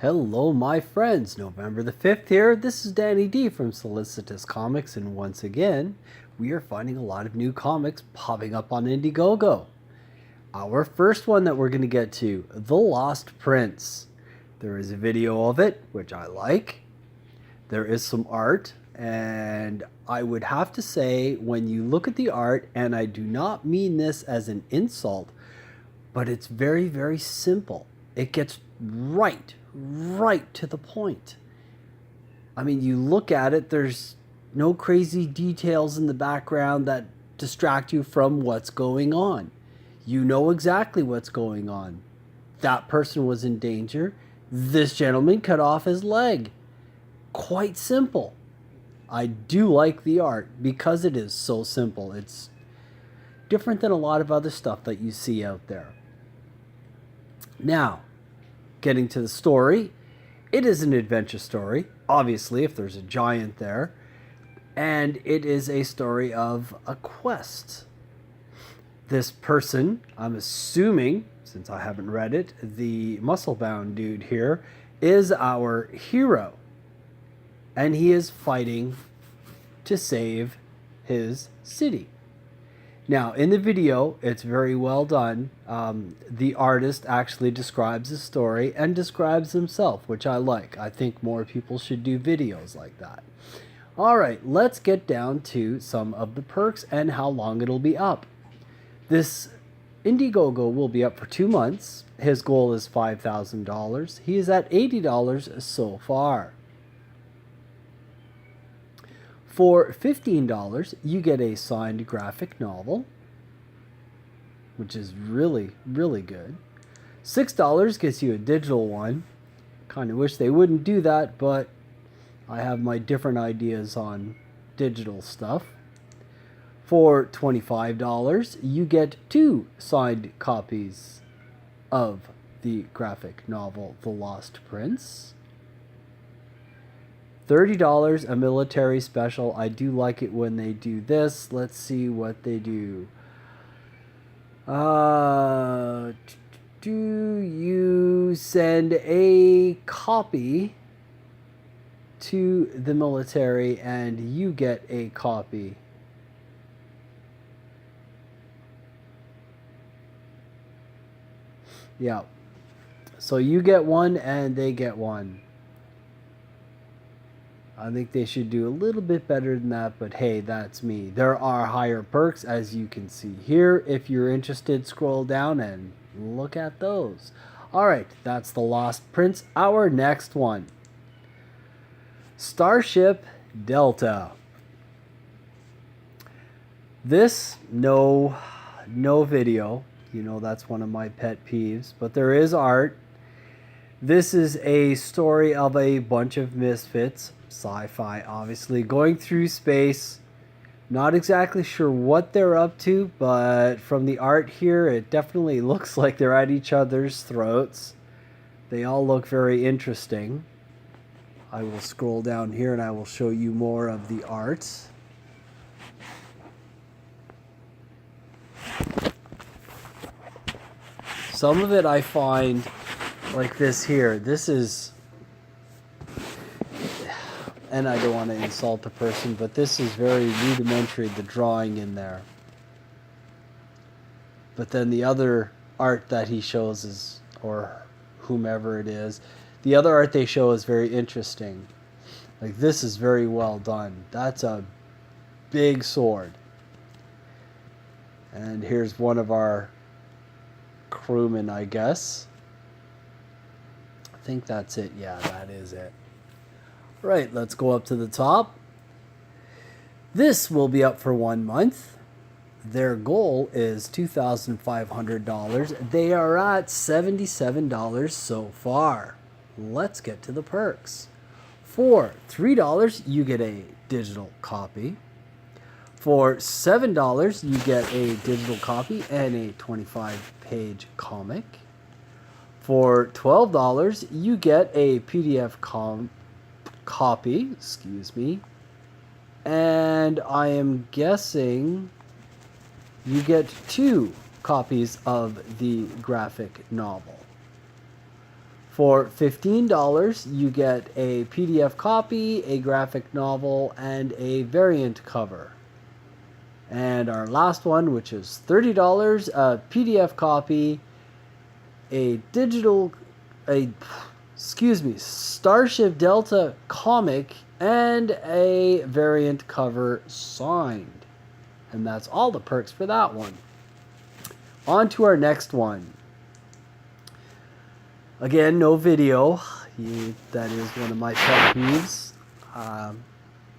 Hello, my friends. November the 5th here. This is Danny D from Solicitous Comics, and once again, we are finding a lot of new comics popping up on Indiegogo. Our first one that we're going to get to, The Lost Prince. There is a video of it, which I like. There is some art, and I would have to say, when you look at the art, and I do not mean this as an insult, but it's very, very simple. It gets right to the point. I mean, you look at it, there's no crazy details in the background that distract you from what's going on. You know exactly what's going on. That person was in danger. This gentleman cut off his leg. Quite simple. I do like the art because it is so simple. It's different than a lot of other stuff that you see out there. Now, getting to the story, it is an adventure story, obviously, if there's a giant there, and it is a story of a quest. This person, I'm assuming, since I haven't read it, the muscle-bound dude here is our hero, and he is fighting to save his city. Now, in the video, it's very well done. The artist actually describes the story and describes himself, which I like. I think more people should do videos like that. All right, let's get down to some of the perks and how long it'll be up. This Indiegogo will be up for 2 months. His goal is $5,000. He is at $80 so far. For $15, you get a signed graphic novel, which is really, really good. $6 gets you a digital one. Kind of wish they wouldn't do that, but I have my different ideas on digital stuff. For $25, you get 2 signed copies of the graphic novel, The Lost Prince. $30, a military special. I do like it when they do this. Let's see what they do. Do you send a copy to the military and you get a copy? Yeah. So you get one and they get one. I think they should do a little bit better than that, but hey, that's me. There are higher perks, as you can see here. If you're interested, scroll down and look at those. All right, that's The Lost Prince. Our next one, Starship Delta. This, no video. You know, that's one of my pet peeves, but there is art. This is a story of a bunch of misfits, sci-fi obviously, going through space. Not exactly sure what they're up to, but from the art here, it definitely looks like they're at each other's throats. They all look very interesting. I will scroll down here and I will show you more of the art. Some of it I find like this here. This is, and I don't want to insult the person, but this is very rudimentary, the drawing in there. But then the other art that he shows is, or whomever it is, the other art they show is very interesting. Like, this is very well done. That's a big sword. And here's one of our crewmen, I guess. I think that's it. Yeah, that is it. Right, let's go up to the top. This will be up for 1 month. Their goal is $2,500. They are at $77 so far. Let's get to the perks. For $3, you get a digital copy. For $7, you get a digital copy and a 25-page comic. For $12, you get a PDF copy, and I am guessing you get 2 copies of the graphic novel. For $15, you get a PDF copy, a graphic novel, and a variant cover. And our last one, which is $30, a PDF copy, Starship Delta comic, and a variant cover signed. And that's all the perks for that one. On to our next one. Again, no video. That is one of my pet peeves.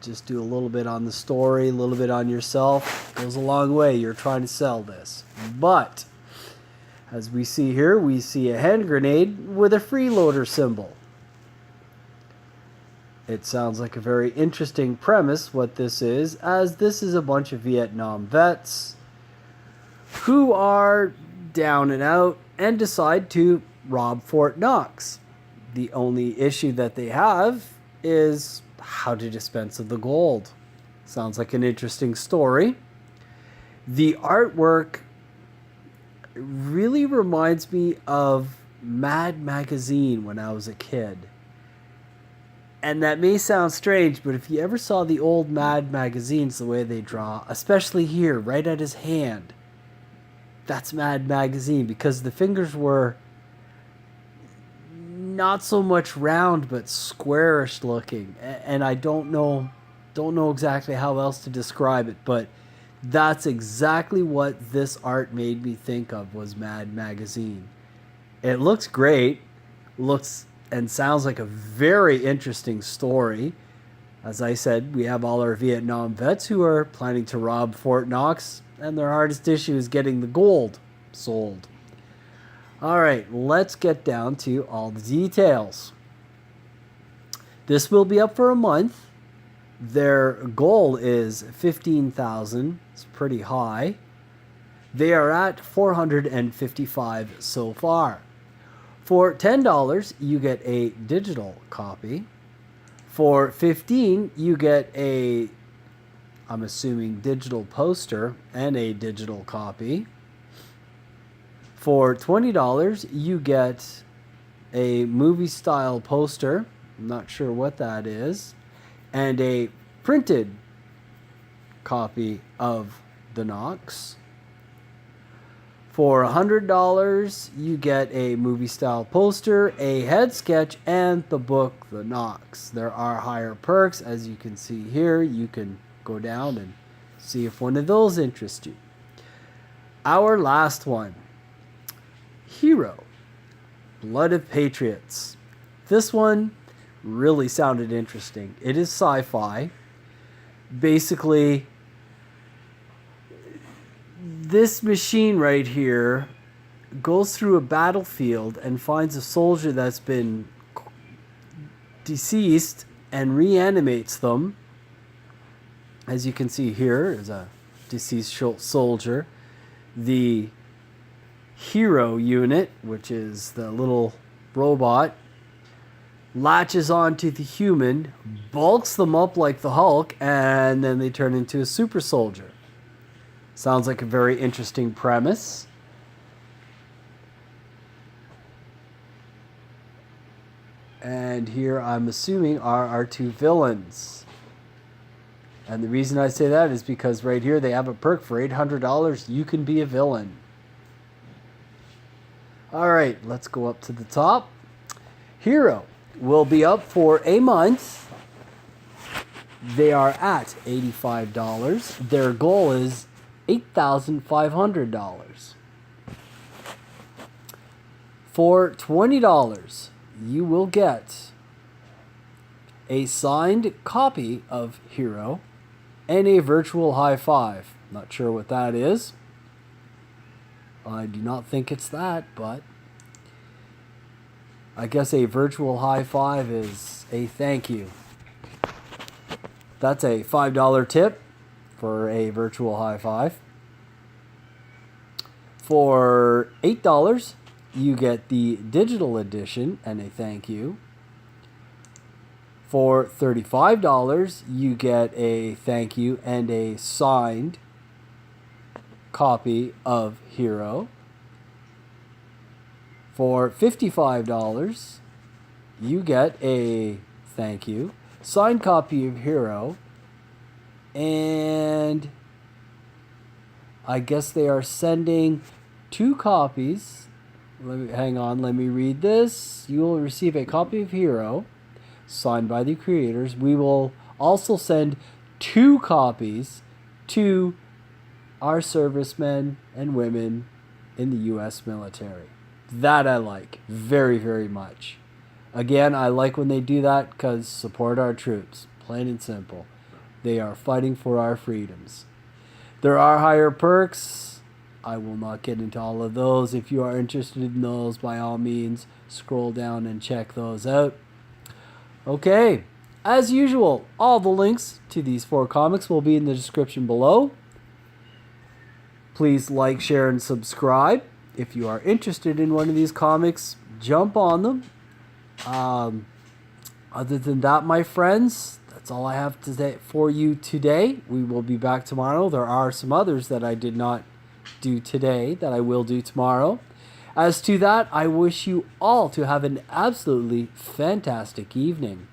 Just do a little bit on the story, a little bit on yourself. Goes a long way. You're trying to sell this. But, as we see here, we see a hand grenade with a freeloader symbol. It sounds like a very interesting premise, what this is, as this is a bunch of Vietnam vets who are down and out and decide to rob Fort Knox. The only issue that they have is how to dispense of the gold. Sounds like an interesting story. The artwork really reminds me of Mad Magazine when I was a kid. And that may sound strange, but if you ever saw the old Mad Magazines, the way they draw, especially here, right at his hand, that's Mad Magazine, because the fingers were not so much round but squarish looking, and I don't know exactly how else to describe it, but that's exactly what this art made me think of, was Mad Magazine. It looks great, looks and sounds like a very interesting story. As I said, we have all our Vietnam vets who are planning to rob Fort Knox, and their hardest issue is getting the gold sold. All right, let's get down to all the details. This will be up for a month. Their goal is $15,000. It's pretty high. They are at 455 so far. For $10, you get a digital copy. For $15, you get a, I'm assuming, digital poster and a digital copy. For $20, you get a movie-style poster. I'm not sure what that is. And a printed copy of the Knox. For $100, you get a movie-style poster, a head sketch, and the book, The Knox. There are higher perks. As you can see here, you can go down and see if one of those interests you. Our last one. Hero, Blood of Patriots. This one really sounded interesting. It is sci-fi. Basically, this machine right here goes through a battlefield and finds a soldier that's been deceased and reanimates them. As you can see here is a deceased soldier. The Hero unit, which is the little robot, latches onto the human, bulks them up like the Hulk, and then they turn into a super soldier. Sounds like a very interesting premise. And here I'm assuming are our two villains. And the reason I say that is because right here they have a perk for $800. You can be a villain. Alright, let's go up to the top. Hero will be up for a month. They are at $85. Their goal is $8,500. For $20, you will get a signed copy of Hero and a virtual high five. Not sure what that is. I do not think it's that, but I guess a virtual high five is a thank you. That's a $5 tip for a virtual high five. For $8, you get the digital edition and a thank you. For $35, you get a thank you and a signed copy of Hero. For $55, you get a thank you, signed copy of Hero, and I guess they are sending 2 copies. Hang on, let me read this. You will receive a copy of Hero, signed by the creators. We will also send 2 copies to our servicemen and women in the U.S. military. That I like very, very much. Again, I like when they do that because support our troops. Plain and simple. They are fighting for our freedoms. There are higher perks. I will not get into all of those. If you are interested in those, by all means, scroll down and check those out. Okay, as usual, all the links to these 4 comics will be in the description below. Please like, share, and subscribe. If you are interested in one of these comics, jump on them. Other than that, my friends, that's all I have to say for you today. We will be back tomorrow. There are some others that I did not do today that I will do tomorrow. As to that, I wish you all to have an absolutely fantastic evening.